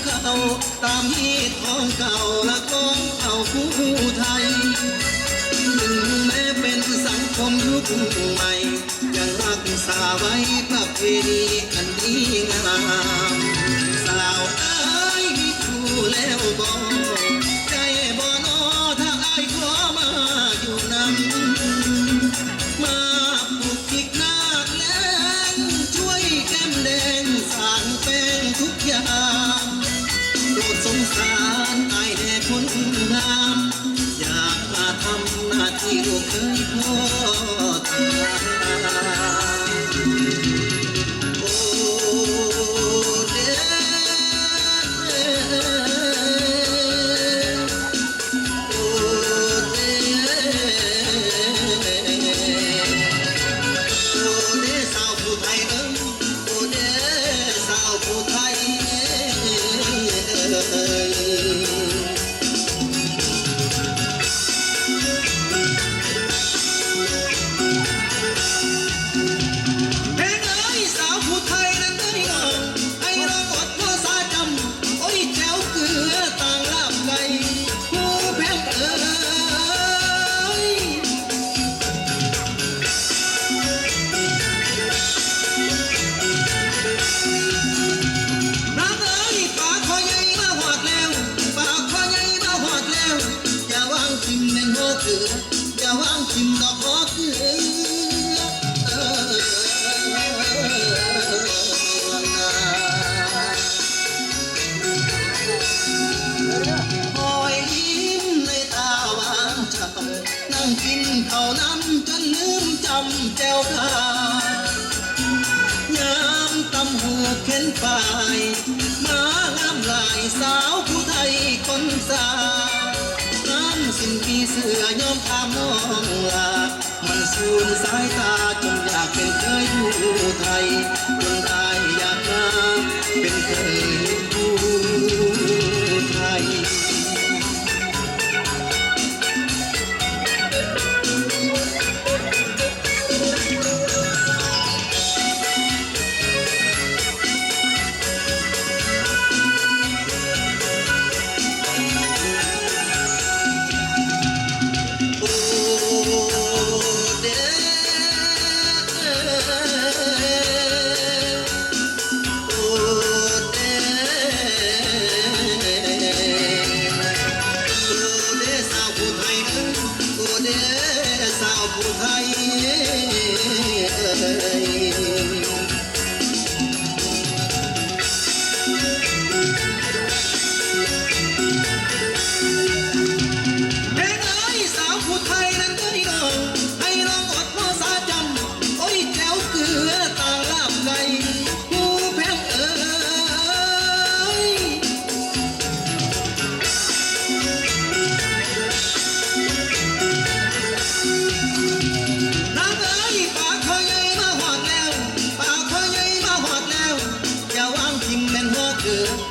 เขาตามฮีตของเก่าและของเอาผู้ไทยถึงแม้เป็นสังคมยุคใหม่ยังรักษาไว้ประเพณีอันดีงามสาวเอ้ยมีคู่แล้วบอกใจบ่นอถ้าอายขอมาอยู่นำมาปลุกจิกนาคแรงช่วยแก้มแดงสร้างแป้งทุกอย่างโปรดสงสารอายแด่คนงามอยากมาทำหน้าที่ลูกเคยพ่อทำโอ้เด้โอ้เด้โอ้เด้สาวผู้ไทยเอ้ยโอ้เด้สาวผู้ไทยเอ้ยอย่าวางทิมดอกขอเกลือคอยยิ้มในตาหวานฉ่ำนั่งกินข้าวน้ำจนลืมจำแจวขายามตำหูเข็นฝ่ายมางามลายสาวผู้ไทยคนสาสิ่งที่เสือยอมตามน้องลามันสูญสายตาจนอยากเป็นเคยผู้ไทยจนได้อยากมาเป็นเคยผู้ไทยสาวผู้ไทยนั้นก็ได้น้องให้น้องอดภาษาจำโอ้ยแจ๋วเกลือต่างลาบไก่ผู้แพงเอ้ยนางเอ้ยปากเขาใหญ่มาหอดแล้วปากเขาใหญ่มาหอดแล้วอย่าวางทิมแม่นหัวเกลือ